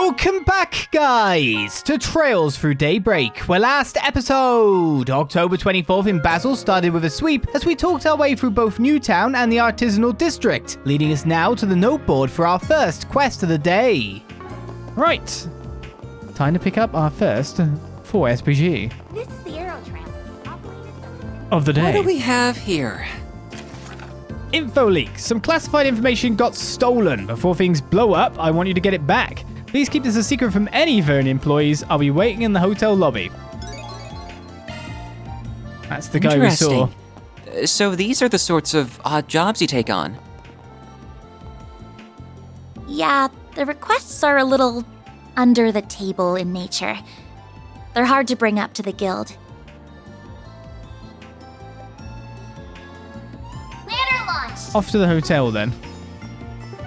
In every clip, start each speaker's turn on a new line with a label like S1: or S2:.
S1: Welcome back, guys, to Trails Through Daybreak, where last episode, October 24th in Basel, started with a sweep as we talked our way through both Newtown and the Artisanal District, leading us now to the noteboard for our first quest of the day. Right, time to pick up our first 4 SPG.
S2: This is the Aero Trail.
S1: Of the day.
S3: What do we have here?
S1: Info leak. Some classified information got stolen. Before things blow up, I want you to get it back. Please keep this a secret from any Verne employees. I'll be waiting in the hotel lobby. That's the guy we saw.
S3: So these are the sorts of odd jobs you take on?
S2: Yeah, the requests are a little under the table in nature. They're hard to bring up to the guild. Ladder launch!
S1: Off to the hotel then.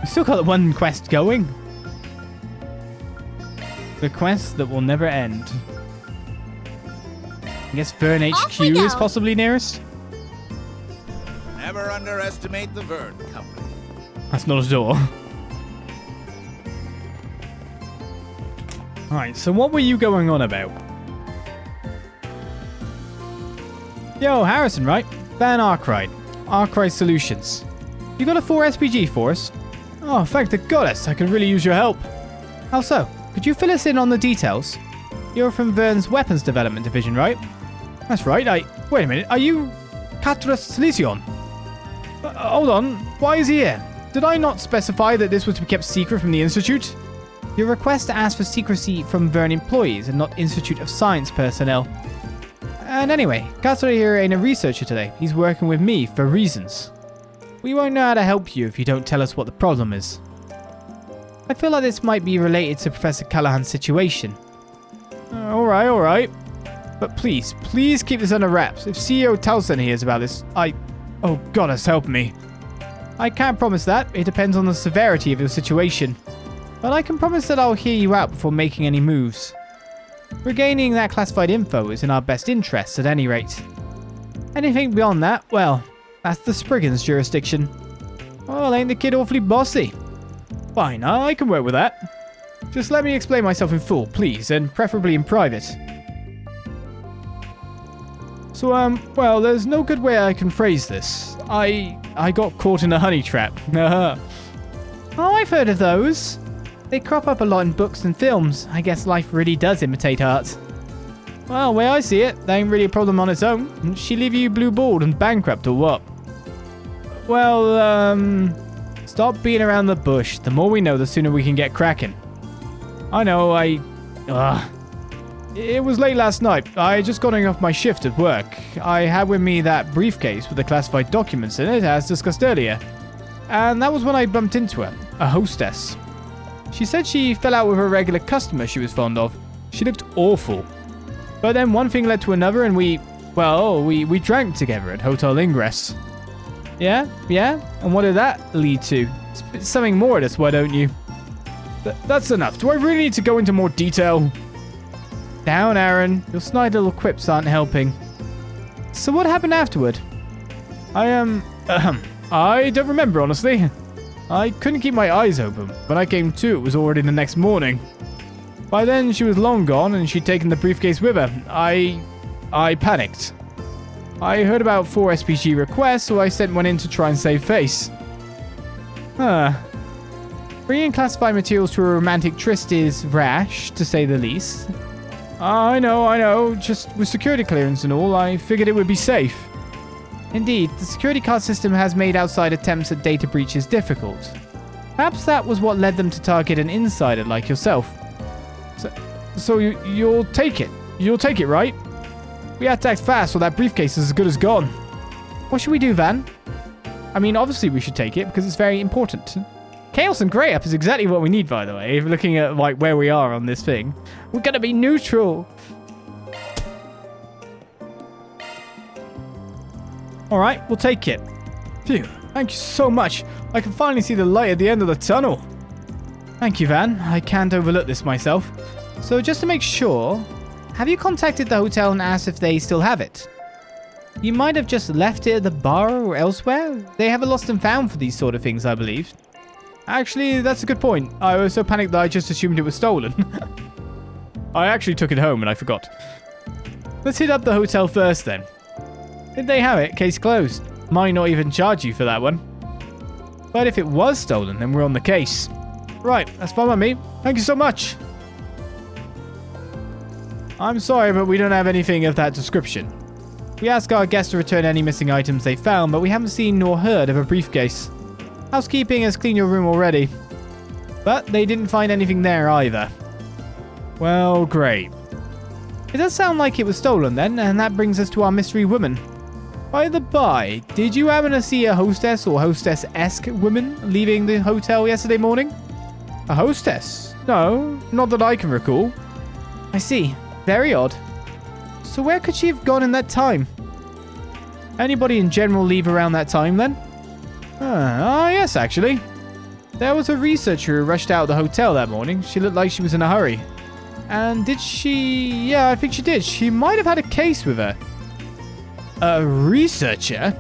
S1: We still got one quest going. The quest that will never end. I guess Verne HQ is possibly nearest.
S4: Never underestimate the Verne Company.
S1: That's not a door. Alright, so what were you going on about? Yo, Harrison, right? Van Arkride. Arkride Solutions. You got a 4 SPG for us? Oh, thank the goddess. I could really use your help. How so? Could you fill us in on the details? You're from Verne's Weapons Development Division, right? That's right. Wait a minute. Are you Katras Lysion? Hold on. Why is he here? Did I not specify that this was to be kept secret from the Institute? Your request asks for secrecy from Verne employees and not Institute of Science personnel. And anyway, Katra here ain't a researcher today. He's working with me for reasons. We won't know how to help you if you don't tell us what the problem is. I feel like this might be related to Professor Callahan's situation. Alright. But please keep this under wraps. If CEO Towson hears about this, oh goddess help me. I can't promise that. It depends on the severity of your situation. But I can promise that I'll hear you out before making any moves. Regaining that classified info is in our best interests at any rate. Anything beyond that, well, that's the Spriggan's jurisdiction. Well, ain't the kid awfully bossy? Fine, I can work with that. Just let me explain myself in full, please, and preferably in private. So, well, there's no good way I can phrase this. I got caught in a honey trap. Oh, I've heard of those. They crop up a lot in books and films. I guess life really does imitate art. Well, the way I see it, that ain't really a problem on its own. She leave you blue-balled and bankrupt or what? Well, stop beating around the bush. The more we know, the sooner we can get cracking. I know, it was late last night. I just got off my shift at work. I had with me that briefcase with the classified documents in it, as discussed earlier. And that was when I bumped into her, a hostess. She said she fell out with a regular customer she was fond of. She looked awful. But then one thing led to another and we drank together at Hotel Ingress. Yeah? And what did that lead to? Spit something more at us, why don't you? That's enough. Do I really need to go into more detail? Down, Aaron. Your snide little quips aren't helping. So what happened afterward? I don't remember, honestly. I couldn't keep my eyes open. When I came to, it was already the next morning. By then, she was long gone and she'd taken the briefcase with her. I panicked. I heard about 4 SPG requests, so I sent one in to try and save face. Bringing classified materials to a romantic tryst is rash, to say the least. I know. Just with security clearance and all, I figured it would be safe. Indeed, the security card system has made outside attempts at data breaches difficult. Perhaps that was what led them to target an insider like yourself. So you'll take it? You'll take it, right? We had to act fast, or that briefcase is as good as gone. What should we do, Van? I mean, obviously we should take it, because it's very important. Chaos and Grey Up is exactly what we need, by the way, looking at like where we are on this thing. We're gonna be neutral. Alright, we'll take it. Phew, thank you so much. I can finally see the light at the end of the tunnel. Thank you, Van. I can't overlook this myself. So just to make sure, have you contacted the hotel and asked if they still have it? You might have just left it at the bar or elsewhere. They have a lost and found for these sort of things, I believe. Actually, that's a good point. I was so panicked that I just assumed it was stolen. I actually took it home and I forgot. Let's hit up the hotel first then. Did they have it? Case closed. Might not even charge you for that one. But if it was stolen, then we're on the case. Right, that's fine by me. Thank you so much. I'm sorry, but we don't have anything of that description. We asked our guests to return any missing items they found, but we haven't seen nor heard of a briefcase. Housekeeping has cleaned your room already. But they didn't find anything there either. Well, great. It does sound like it was stolen then, and that brings us to our mystery woman. By the by, did you happen to see a hostess or hostess-esque woman leaving the hotel yesterday morning? A hostess? No, not that I can recall. I see. Very odd. So where could she have gone in that time? Anybody in general leave around that time then? Yes, actually. There was a researcher who rushed out of the hotel that morning. She looked like she was in a hurry. And did she... Yeah, I think she did. She might have had a case with her. A researcher?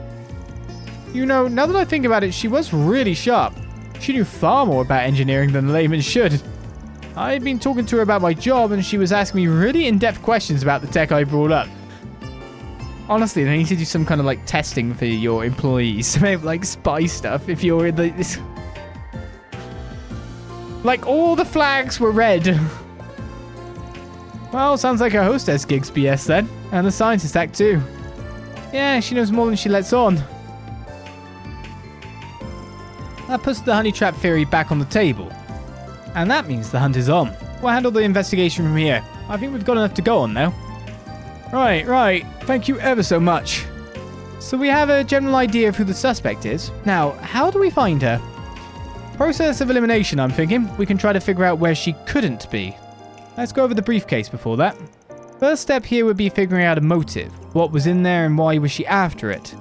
S1: You know, now that I think about it, she was really sharp. She knew far more about engineering than a layman should. I had been talking to her about my job and she was asking me really in-depth questions about the tech I brought up. Honestly, they need to do some kind of like testing for your employees. Like spy stuff if you're in this... Like all the flags were red. Well, sounds like a hostess gig's BS then. And the scientist act too. Yeah, she knows more than she lets on. That puts the honey trap theory back on the table. And that means the hunt is on. We'll handle the investigation from here. I think we've got enough to go on now. Right. Thank you ever so much. So we have a general idea of who the suspect is. Now, how do we find her? Process of elimination, I'm thinking. We can try to figure out where she couldn't be. Let's go over the briefcase before that. First step here would be figuring out a motive. What was in there and why was she after it?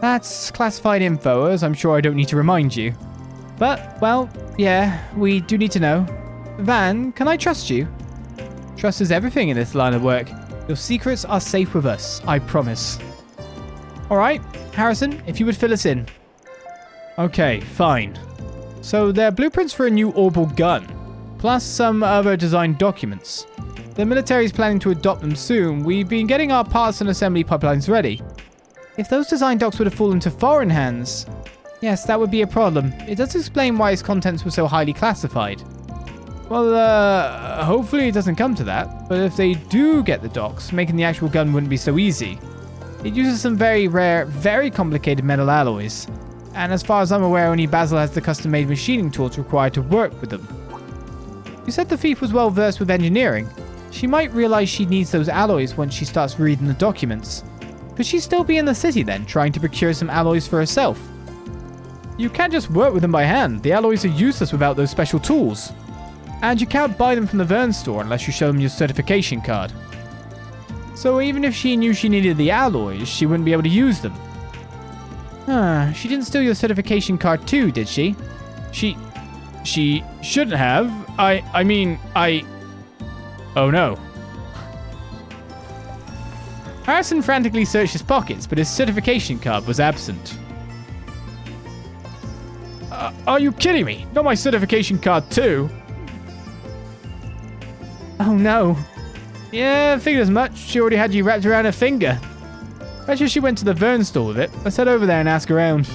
S1: That's classified info, as I'm sure I don't need to remind you. But, well, yeah, we do need to know. Van, can I trust you? Trust is everything in this line of work. Your secrets are safe with us, I promise. Alright, Harrison, if you would fill us in. Okay, fine. So, they're blueprints for a new orbital gun, plus some other design documents. The military is planning to adopt them soon. We've been getting our parts and assembly pipelines ready. If those design docs were to fall into foreign hands, yes, that would be a problem. It does explain why its contents were so highly classified. Well, hopefully it doesn't come to that, but if they do get the docs, making the actual gun wouldn't be so easy. It uses some very rare, very complicated metal alloys, and as far as I'm aware, only Basil has the custom-made machining tools required to work with them. You said the thief was well versed with engineering. She might realize she needs those alloys once she starts reading the documents. Could she still be in the city then, trying to procure some alloys for herself? You can't just work with them by hand. The alloys are useless without those special tools. And you can't buy them from the Verne store unless you show them your certification card. So even if she knew she needed the alloys, she wouldn't be able to use them. She didn't steal your certification card too, did she? She shouldn't have. Oh no. Harrison frantically searched his pockets, but his certification card was absent. Are you kidding me? Not my certification card too? Oh no. Yeah, figured as much. She already had you wrapped around her finger. Bet you she went to the Verne store with it. Let's head over there and ask around.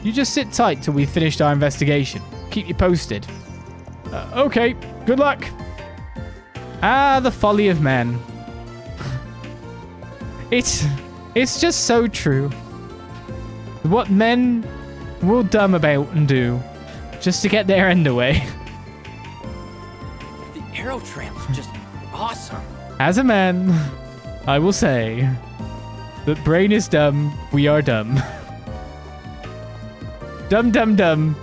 S1: You just sit tight till we've finished our investigation. Keep you posted. Okay, good luck. The folly of man. It's just so true. What men will dumb about and do just to get their end away.
S5: The arrow tramp's just awesome.
S1: As a man, I will say that brain is dumb, we are dumb. Dumb, dumb, dumb.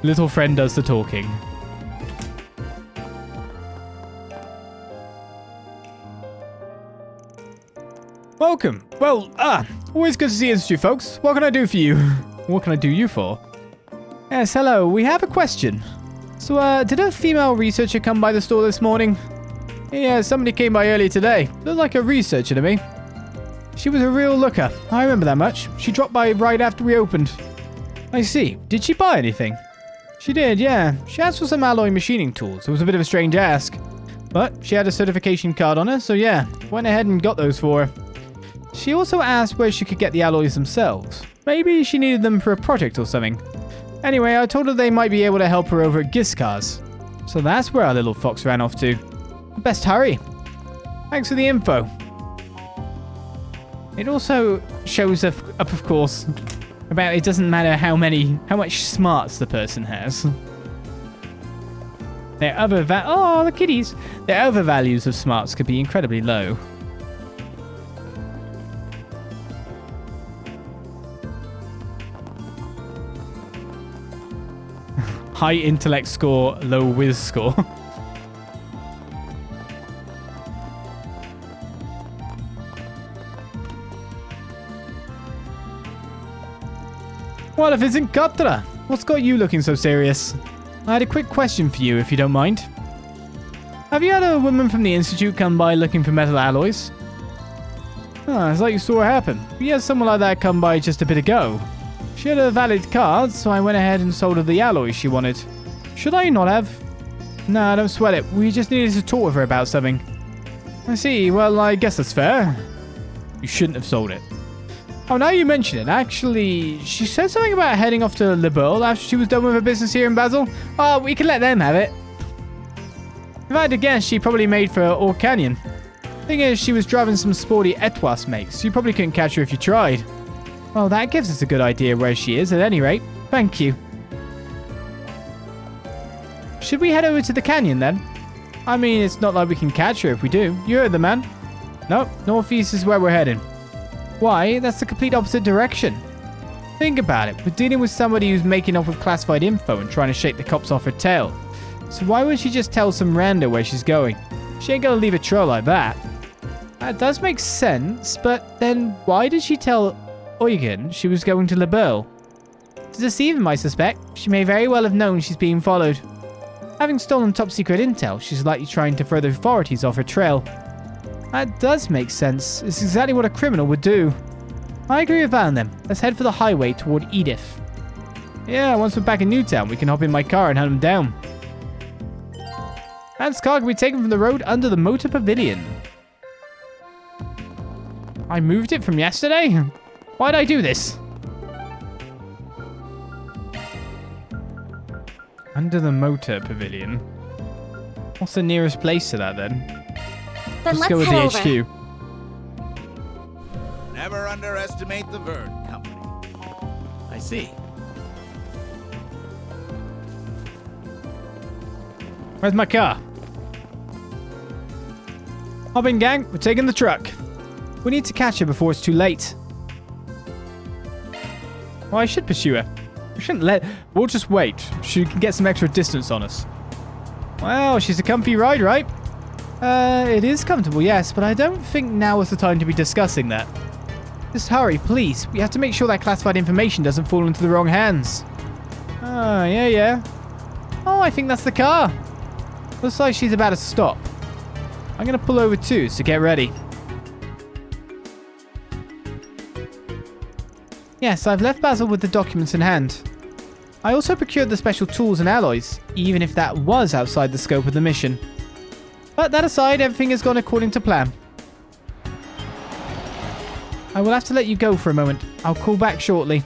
S1: Little friend does the talking. Welcome. Well, always good to see you, folks. What can I do for you? What can I do you for? Yes, hello. We have a question. So, did a female researcher come by the store this morning? Yeah, somebody came by earlier today. Looked like a researcher to me. She was a real looker. I remember that much. She dropped by right after we opened. I see. Did she buy anything? She did, yeah. She asked for some alloy machining tools. It was a bit of a strange ask. But she had a certification card on her, so yeah, went ahead and got those for her. She also asked where she could get the alloys themselves. Maybe she needed them for a project or something. Anyway, I told her they might be able to help her over at Giskar's. So that's where our little fox ran off to. Best hurry. Thanks for the info. It also shows up, of course, about it doesn't matter how much smarts the person has. Their other the kitties. Their other values of smarts could be incredibly low. High intellect score, low whiz score. Well, if it isn't Katra, what's got you looking so serious? I had a quick question for you, if you don't mind. Have you had a woman from the Institute come by looking for metal alloys? Oh, it's like you saw it happen. We had someone like that come by just a bit ago. She had a valid card, so I went ahead and sold her the alloys she wanted. Should I not have? Nah, don't sweat it. We just needed to talk with her about something. I see. Well, I guess that's fair. You shouldn't have sold it. Oh, now you mention it, actually, she said something about heading off to Liberl after she was done with her business here in Basel. Oh, we can let them have it. If I had to guess, she probably made for Ore Canyon. Thing is, she was driving some sporty Etwas makes. You probably couldn't catch her if you tried. Well, that gives us a good idea where she is, at any rate. Thank you. Should we head over to the canyon, then? I mean, it's not like we can catch her if we do. You heard the man. Nope, northeast is where we're heading. Why? That's the complete opposite direction. Think about it. We're dealing with somebody who's making off with classified info and trying to shake the cops off her tail. So why would she just tell some rando where she's going? She ain't gonna leave a trail like that. That does make sense, but then why did she tell Eugen she was going to Liberl? To deceive him, I suspect. She may very well have known she's being followed. Having stolen top secret intel, she's likely trying to throw the authorities off her trail. That does make sense. It's exactly what a criminal would do. I agree with Van then. Let's head for the highway toward Edith. Yeah, once we're back in Newtown, we can hop in my car and hunt him down. Hans car can be taken from the road under the motor pavilion. I moved it from yesterday? Why'd I do this? Under the motor pavilion. What's the nearest place to that then?
S2: Then
S1: Let's go with
S2: head
S1: the
S2: over.
S1: HQ.
S4: Never underestimate the Verne Company.
S5: I see.
S1: Where's my car? Hop in, gang. We're taking the truck. We need to catch her before it's too late. Well, I should pursue her. We shouldn't let... We'll just wait. She can get some extra distance on us. Well, she's a comfy ride, right? It is comfortable, yes, but I don't think now is the time to be discussing that. Just hurry, please. We have to make sure that classified information doesn't fall into the wrong hands. Oh, yeah. Oh, I think that's the car. Looks like she's about to stop. I'm going to pull over too, so get ready. Yes, I've left Basel with the documents in hand. I also procured the special tools and alloys, even if that was outside the scope of the mission. But that aside, everything has gone according to plan. I will have to let you go for a moment. I'll call back shortly.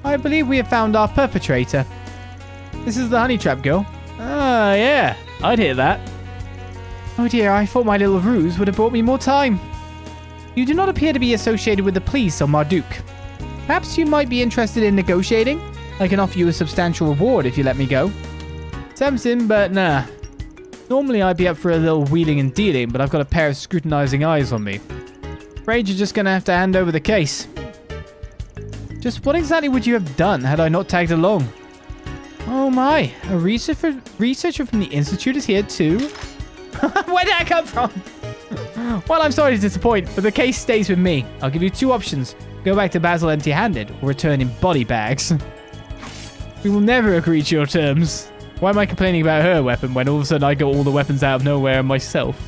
S1: I believe we have found our perpetrator. This is the honey trap girl. Ah, yeah. I'd hear that. Oh dear, I thought my little ruse would have brought me more time. You do not appear to be associated with the police on Marduk. Perhaps you might be interested in negotiating? I can offer you a substantial reward if you let me go. Tempting, but nah. Normally I'd be up for a little wheeling and dealing, but I've got a pair of scrutinizing eyes on me. Afraid you're just gonna have to hand over the case. Just what exactly would you have done had I not tagged along? Oh my, a researcher from the Institute is here too? Where did that come from? Well, I'm sorry to disappoint, but the case stays with me. I'll give you two options. Go back to Basel empty-handed, or return in body bags. We will never agree to your terms. Why am I complaining about her weapon when all of a sudden I got all the weapons out of nowhere myself?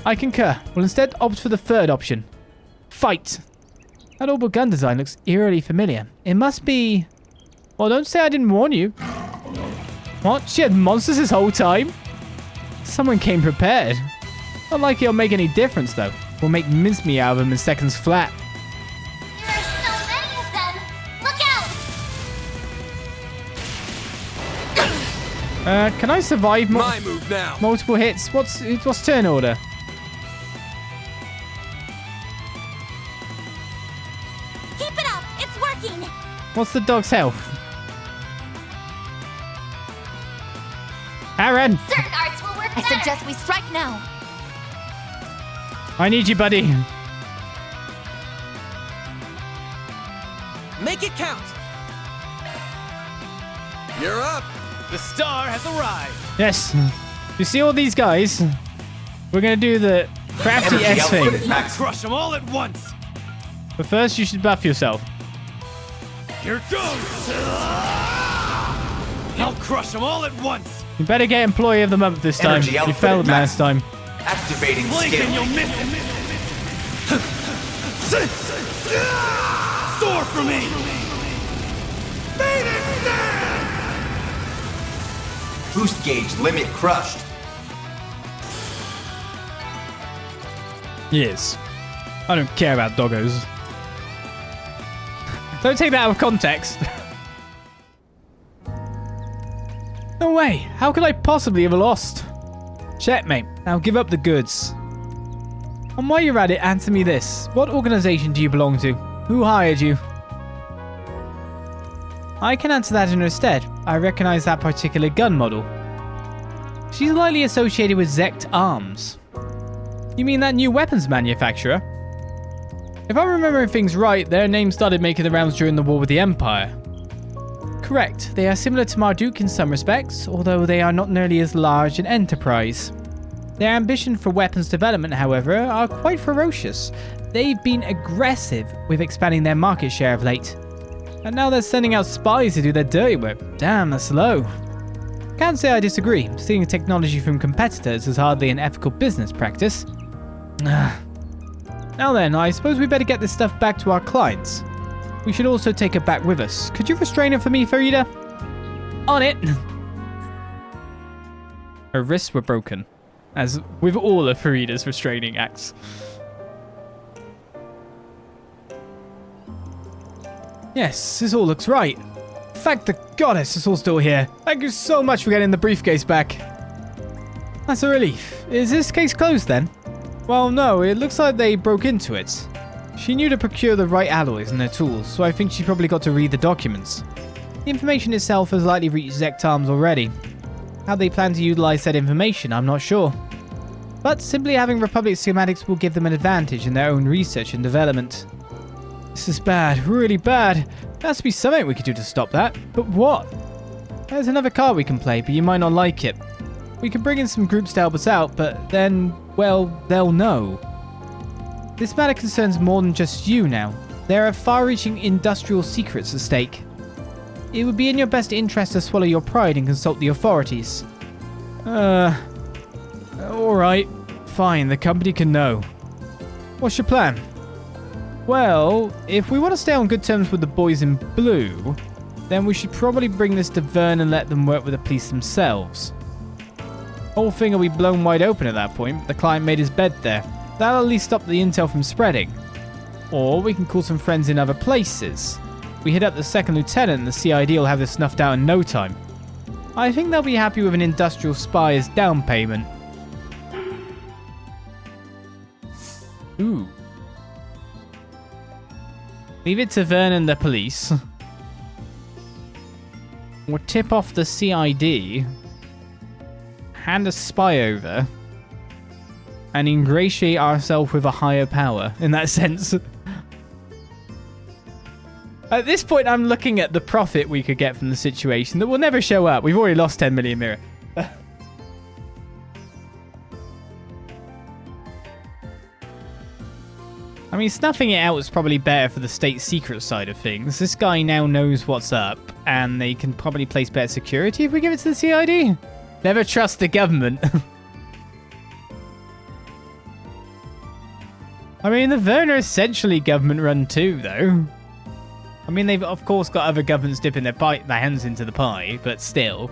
S1: I concur. We'll instead opt for the third option. Fight. That orbital gun design looks eerily familiar. It must be... Well, don't say I didn't warn you. What? She had monsters this whole time? Someone came prepared. Not like it'll make any difference, though. We'll make mincemeat out of them in seconds flat.
S2: There are so many of them! Look out!
S1: Can I survive
S5: My move now.
S1: multiple hits? What's turn order?
S2: Keep it up! It's working!
S1: What's the dog's health? Aaron!
S2: Certain arts will work better! I suggest we strike now!
S1: I need you, buddy.
S5: Make it count. You're up. The star has arrived.
S1: Yes. You see all these guys? We're going to do the crafty X thing.
S5: Crush them all at once.
S1: But first, you should buff yourself.
S5: Here it goes. I'll crush them all at once.
S1: You better get Employee of the Month this time.
S6: Energy
S1: You
S6: output
S1: failed last time.
S6: Activating
S5: Blink and you'll
S6: skill.
S5: miss it. Soar for me.
S6: Boost gauge limit crushed.
S1: Yes. I don't care about doggos. Don't take that out of context. No way. How could I possibly have lost? Checkmate. Now give up the goods. And while you're at it, answer me this. What organization do you belong to? Who hired you? I can answer that in her stead. I recognize that particular gun model. She's likely associated with Zect Arms. You mean that new weapons manufacturer? If I'm remembering things right, their name started making the rounds during the war with the Empire. Correct. They are similar to Marduk in some respects, although they are not nearly as large an enterprise. Their ambition for weapons development, however, are quite ferocious. They've been aggressive with expanding their market share of late. And now they're sending out spies to do their dirty work. Damn, that's low. Can't say I disagree. Stealing technology from competitors is hardly an ethical business practice. Now then, I suppose we better get this stuff back to our clients. We should also take it back with us. Could you restrain it for me, Farida? On it! Her wrists were broken, as with all of Farida's restraining acts. Yes, this all looks right. Thank the goddess it's all still here. Thank you so much for getting the briefcase back. That's a relief. Is this case closed then? Well, no, it looks like they broke into it. She knew to procure the right alloys and their tools, so I think she probably got to read the documents. The information itself has likely reached Zect Arms already. How they plan to utilize that information, I'm not sure. But simply having Republic schematics will give them an advantage in their own research and development. This is bad, really bad. There has to be something we could do to stop that. But what? There's another card we can play, but you might not like it. We can bring in some groups to help us out, but then, well, they'll know. This matter concerns more than just you now. There are far-reaching industrial secrets at stake. It would be in your best interest to swallow your pride and consult the authorities. Alright. Fine, the company can know. What's your plan? Well, if we want to stay on good terms with the boys in blue, then we should probably bring this to Verne and let them work with the police themselves. Whole thing will be blown wide open at that point. The client made his bed there. That'll at least stop the intel from spreading. Or we can call some friends in other places. We hit up the second lieutenant and the CID will have this snuffed out in no time. I think they'll be happy with an industrial spy as down payment. Ooh. Leave it to Verne and the police. Or tip off the CID. Hand a spy over. And ingratiate ourselves with a higher power, in that sense. At this point, I'm looking at the profit we could get from the situation that will never show up. We've already lost 10 million mirror. I mean, snuffing it out is probably better for the state secret side of things. This guy now knows what's up, and they can probably place better security if we give it to the CID. Never trust the government. I mean, the Verne are essentially government-run too, though. I mean, they've of course got other governments dipping their hands into the pie, but still.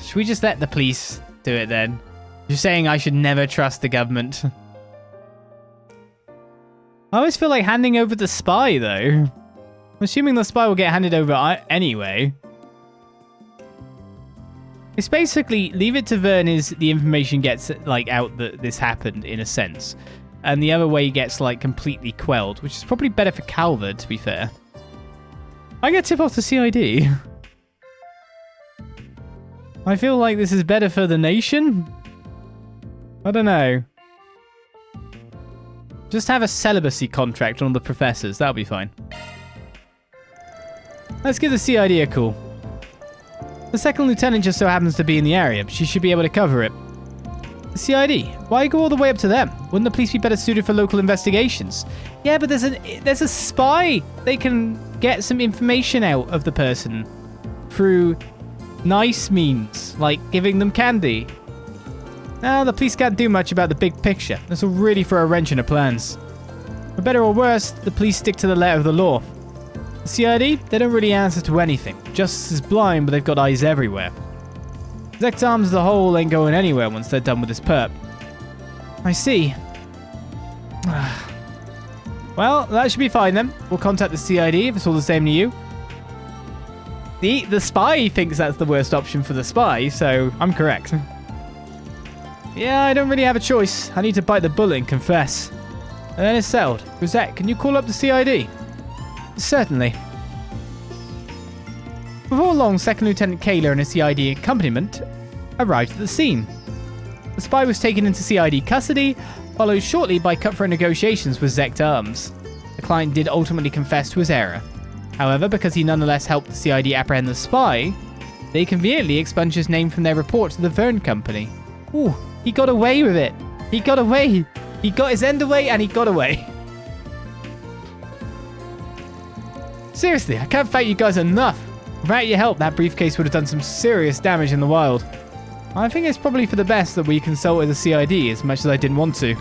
S1: Should we just let the police do it then? You're saying I should never trust the government. I always feel like handing over the spy, though. I'm assuming the spy will get handed over anyway. It's basically, leave it to Verne is the information gets, like, out that this happened, in a sense. And the other way gets, like, completely quelled, which is probably better for Calvard, to be fair. I get tip off the CID. I feel like this is better for the nation. I don't know. Just have a celibacy contract on the professors. That'll be fine. Let's give the CID a call. The second lieutenant just so happens to be in the area, but she should be able to cover it. The CID? Why go all the way up to them? Wouldn't the police be better suited for local investigations? Yeah, but there's a spy. They can get some information out of the person through nice means, like giving them candy. Now, the police can't do much about the big picture. This will really throw a wrench in their plans. For better or worse, the police stick to the letter of the law. The CID, they don't really answer to anything. Justice is blind, but they've got eyes everywhere. Zect Arms as a whole ain't going anywhere once they're done with this perp. I see. Well, that should be fine then. We'll contact the CID if it's all the same to you. The spy thinks that's the worst option for the spy, so I'm correct. Yeah, I don't really have a choice. I need to bite the bullet and confess. And then it's settled. Rosette, can you call up the CID? Certainly. Before long, Second Lieutenant Kayla and a CID accompaniment arrived at the scene. The spy was taken into CID custody, followed shortly by cutthroat negotiations with Zect Arms. The client did ultimately confess to his error. However, because he nonetheless helped the CID apprehend the spy, they conveniently expunged his name from their report to the Verne Company. Ooh, he got away with it. He got away. He got his end away and he got away. Seriously, I can't thank you guys enough. Without your help, that briefcase would have done some serious damage in the wild. I think it's probably for the best that we consulted the CID as much as I didn't want to.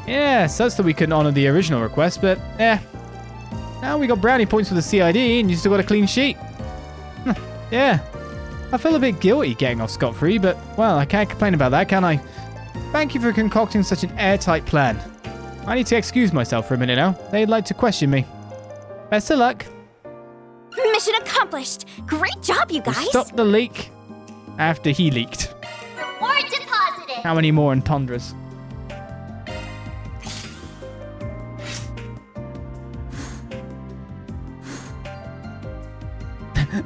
S1: Yeah, sucks that we couldn't honor the original request, but now we got brownie points with the CID and you still got a clean sheet. Yeah, I feel a bit guilty getting off scot-free, but, well, I can't complain about that, can I? Thank you for concocting such an airtight plan. I need to excuse myself for a minute now. They'd like to question me. Best of luck.
S2: Mission accomplished! Great job, you guys!
S1: Stop the leak after he leaked.
S2: Reward deposited!
S1: How many more entendres?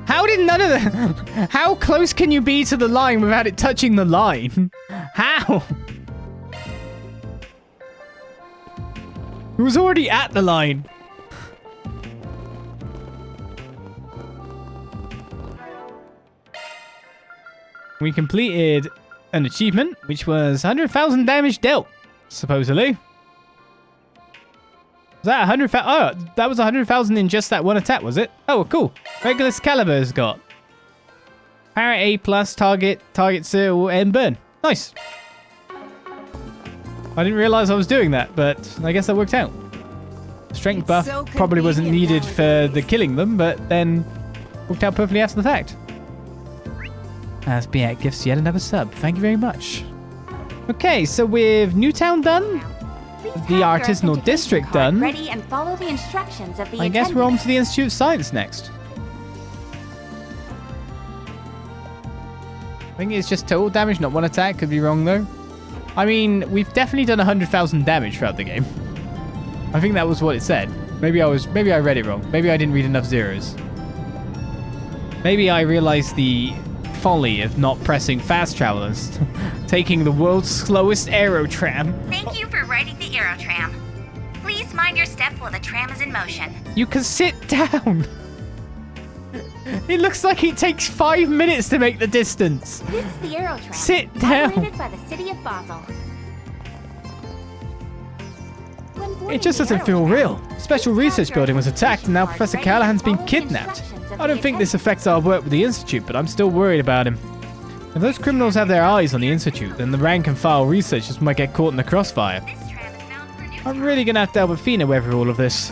S1: How did none of the... How close can you be to the line without it touching the line? How? It was already at the line. We completed an achievement, which was 100,000 damage dealt, supposedly. Was that 100,000? Oh, that was 100,000 in just that one attack, was it? Oh, cool. Regulus Caliber's got. Power A+, target, seal, and burn. Nice. I didn't realize I was doing that, but I guess that worked out. Strength buff probably wasn't needed for the killing them, but then worked out perfectly after the fact. As Biak gifts yet another sub. Thank you very much. Okay, so with Newtown done, the artisanal district done,
S7: ready and follow the instructions of the
S1: I guess we're on to the Institute of Science next. I think it's just total damage, not one attack. Could be wrong though. I mean, we've definitely done 100,000 damage throughout the game. I think that was what it said. Maybe I read it wrong. Maybe I didn't read enough zeros. Maybe I realized the folly of not pressing fast travelers, taking the world's slowest aerotram.
S7: Thank you for riding the aerotram. Please mind your step while the tram is in motion.
S1: You can sit down. It looks like it takes 5 minutes to make the distance.
S7: This is the aerotram.
S1: Sit down.
S7: Operated by the city of Basel.
S1: It just doesn't feel real. Special Research Building was attacked and now Professor Callahan's been kidnapped. I don't think this affects our work with the Institute, but I'm still worried about him. If those criminals have their eyes on the Institute, then the rank and file researchers might get caught in the crossfire.
S7: This tram is bound for New
S1: I'm really gonna have to help Athena weather all of this.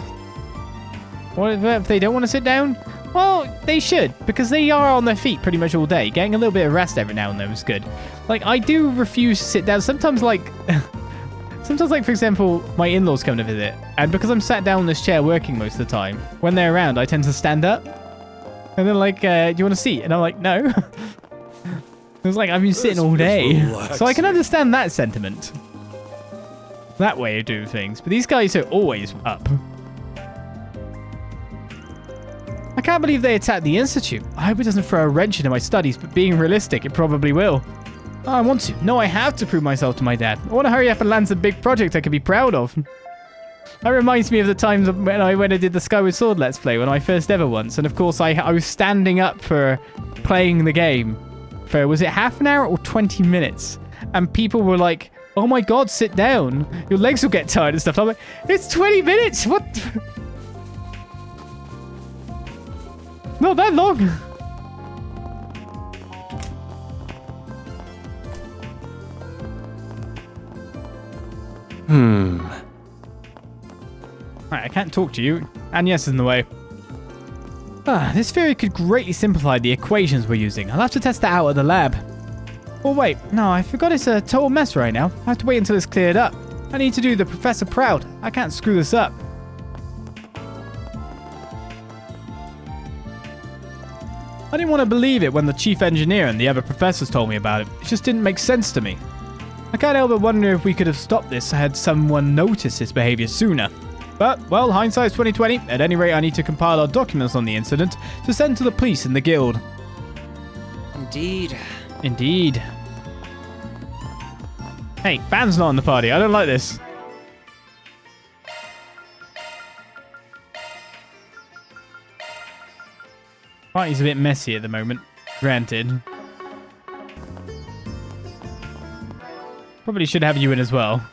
S1: What if they don't want to sit down? Well, they should, because they are on their feet pretty much all day. Getting a little bit of rest every now and then is good. Like, I do refuse to sit down. Sometimes, like, for example, my in-laws come to visit, and because I'm sat down in this chair working most of the time, when they're around, I tend to stand up. And they're like, do you want a seat? And I'm like, no. It was like, I've been sitting all day. So I can understand that sentiment. That way of doing things. But these guys are always up. I can't believe they attacked the Institute. I hope it doesn't throw a wrench into my studies, but being realistic, it probably will. Oh, I want to. No, I have to prove myself to my dad. I want to hurry up and land some big project I can be proud of. That reminds me of the times when I did the Skyward Sword Let's Play, when I first ever once. And of course, I was standing up for playing the game for, was it half an hour or 20 minutes? And people were like, oh my god, sit down. Your legs will get tired and stuff. I'm like, it's 20 minutes. What? Not that long. Alright, I can't talk to you. Agnès is in the way. This theory could greatly simplify the equations we're using. I'll have to test that out at the lab. Oh wait, no, I forgot it's a total mess right now. I have to wait until it's cleared up. I need to do the professor proud. I can't screw this up. I didn't want to believe it when the chief engineer and the other professors told me about it. It just didn't make sense to me. I can't help but wonder if we could have stopped this had someone noticed his behavior sooner. But, well, hindsight's 2020. At any rate, I need to compile our documents on the incident to send to the police and the guild.
S3: Indeed.
S1: Indeed. Hey, Van's not in the party. I don't like this. Party's a bit messy at the moment. Granted. Probably should have you in as well.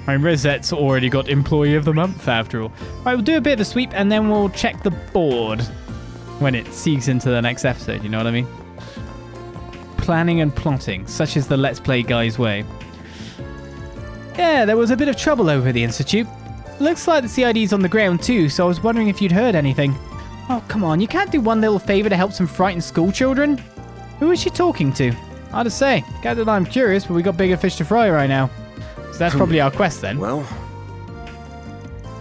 S1: I mean, Rosette's already got Employee of the Month after all. Right, we'll do a bit of a sweep and then we'll check the board when it seeks into the next episode, you know what I mean? Planning and plotting, such is the Let's Play guy's way. Yeah, there was a bit of trouble over the Institute. Looks like the CID's on the ground too, so I was wondering if you'd heard anything. Oh, come on, you can't do one little favor to help some frightened school children? Who is she talking to? Hard to say. Gather that I'm curious, but we got bigger fish to fry right now. So that's probably our quest then.
S8: Well,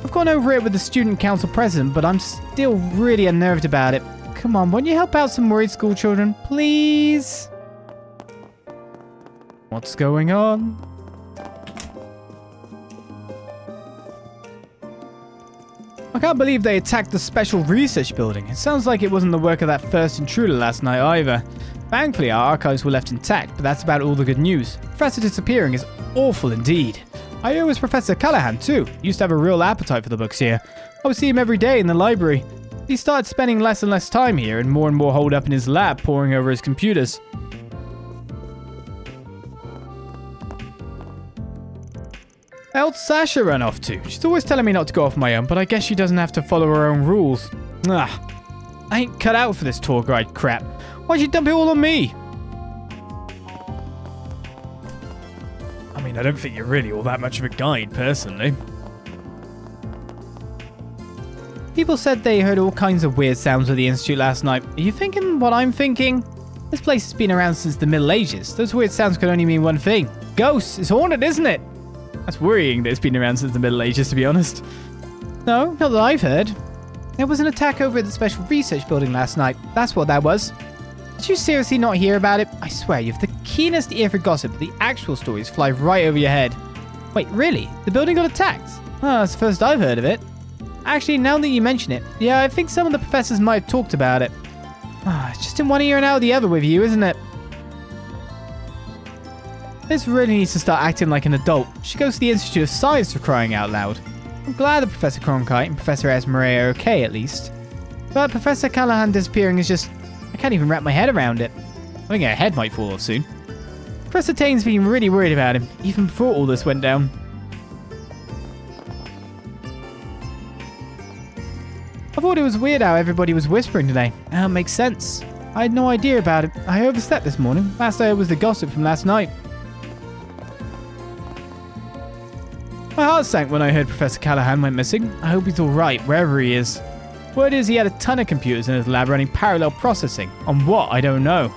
S1: I've gone over it with the student council president, but I'm still really unnerved about it. Come on, won't you help out some worried school children, please? What's going on? I can't believe they attacked the special research building. It sounds like it wasn't the work of that first intruder last night either. Thankfully, our archives were left intact, but that's about all the good news. Professor disappearing is awful indeed. I hear it was Professor Callahan too. He used to have a real appetite for the books here. I would see him every day in the library. He started spending less and less time here and more holed up in his lab poring over his computers. How'd Sasha run off to? She's always telling me not to go off my own, but I guess she doesn't have to follow her own rules. Ugh. I ain't cut out for this tour guide crap. Why'd you dump it all on me? I mean, I don't think you're really all that much of a guide, personally. People said they heard all kinds of weird sounds at the Institute last night. Are you thinking what I'm thinking? This place has been around since the Middle Ages. Those weird sounds could only mean one thing. Ghosts! It's haunted, isn't it? That's worrying that it's been around since the Middle Ages, to be honest. No, not that I've heard. There was an attack over at the Special Research Building last night. That's what that was. Did you seriously not hear about it? I swear, you have the keenest ear for gossip, but the actual stories fly right over your head. Wait, really? The building got attacked? Oh, that's the first I've heard of it. Actually, now that you mention it, yeah, I think some of the professors might have talked about it. It's just in one ear and out the other with you, isn't it? This really needs to start acting like an adult. She goes to the Institute of Science for crying out loud. I'm glad that Professor Cronkite and Professor Esmeralda are okay, at least. But Professor Callahan disappearing is just... I can't even wrap my head around it. I think her head might fall off soon. Professor Tane's been really worried about him, even before all this went down. I thought it was weird how everybody was whispering today. Makes sense. I had no idea about it. I overslept this morning. Last I heard was the gossip from last night. My heart sank when I heard Professor Callahan went missing. I hope he's alright, wherever he is. Word is he had a ton of computers in his lab running parallel processing. On what, I don't know.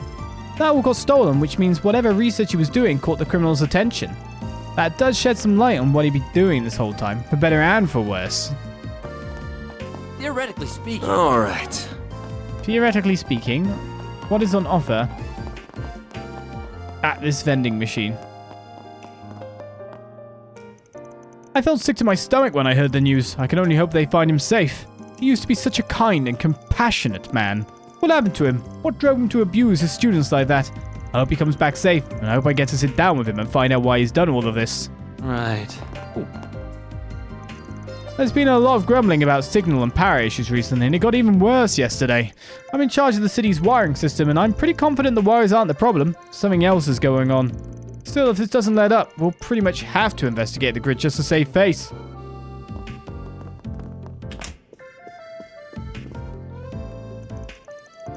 S1: That all got stolen, which means whatever research he was doing caught the criminal's attention. That does shed some light on what he'd be doing this whole time, for better and for worse.
S5: Theoretically speaking.
S8: All right.
S1: Theoretically speaking, what is on offer at this vending machine? I felt sick to my stomach when I heard the news. I can only hope they find him safe. He used to be such a kind and compassionate man. What happened to him? What drove him to abuse his students like that? I hope he comes back safe, and I hope I get to sit down with him and find out why he's done all of this.
S8: Right.
S1: There's been a lot of grumbling about signal and power issues recently, and it got even worse yesterday. I'm in charge of the city's wiring system, and I'm pretty confident the wires aren't the problem. Something else is going on. Still, if this doesn't let up, we'll pretty much have to investigate the grid just to save face.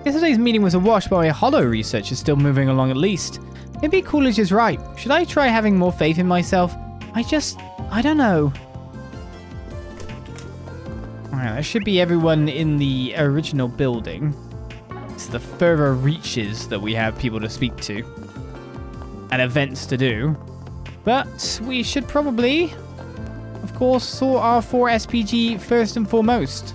S1: Yesterday's meeting was a wash, but my hollow research is still moving along at least. Maybe Coolidge is right. Should I try having more faith in myself? I don't know. Alright, that should be everyone in the original building. It's the further reaches that we have people to speak to. And events to do. But we should probably, of course, sort our 4 SPG first and foremost.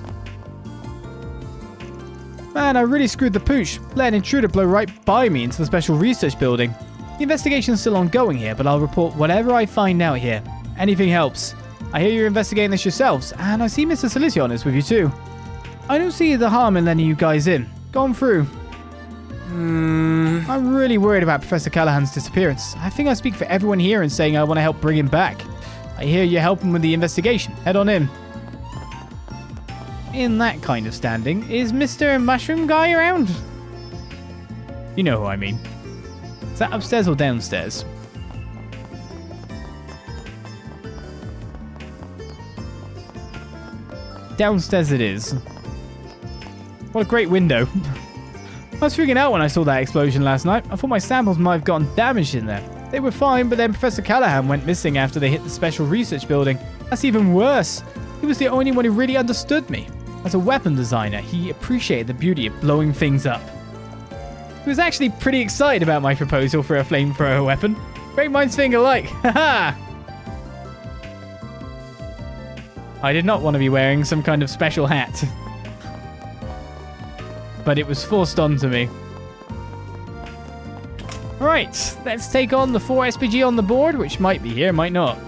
S1: Man, I really screwed the pooch. Let an intruder blow right by me into the special research building. The investigation's still ongoing here, but I'll report whatever I find out here. Anything helps. I hear you're investigating this yourselves, and I see Mr. Silizion is with you too. I don't see the harm in letting you guys in. Go on through. I'm really worried about Professor Callahan's disappearance. I think I speak for everyone here in saying I want to help bring him back. I hear you're helping with the investigation. Head on in. In that kind of standing, is Mr. Mushroom Guy around? You know who I mean. Is that upstairs or downstairs? Downstairs it is. What a great window. I was freaking out when I saw that explosion last night. I thought my samples might have gotten damaged in there. They were fine, but then Professor Callahan went missing after they hit the special research building. That's even worse. He was the only one who really understood me. As a weapon designer, he appreciated the beauty of blowing things up. He was actually pretty excited about my proposal for a flamethrower weapon. Great minds think alike. Haha! I did not want to be wearing some kind of special hat. But it was forced onto me. Alright, let's take on the 4 SPG on the board, which might be here, might not.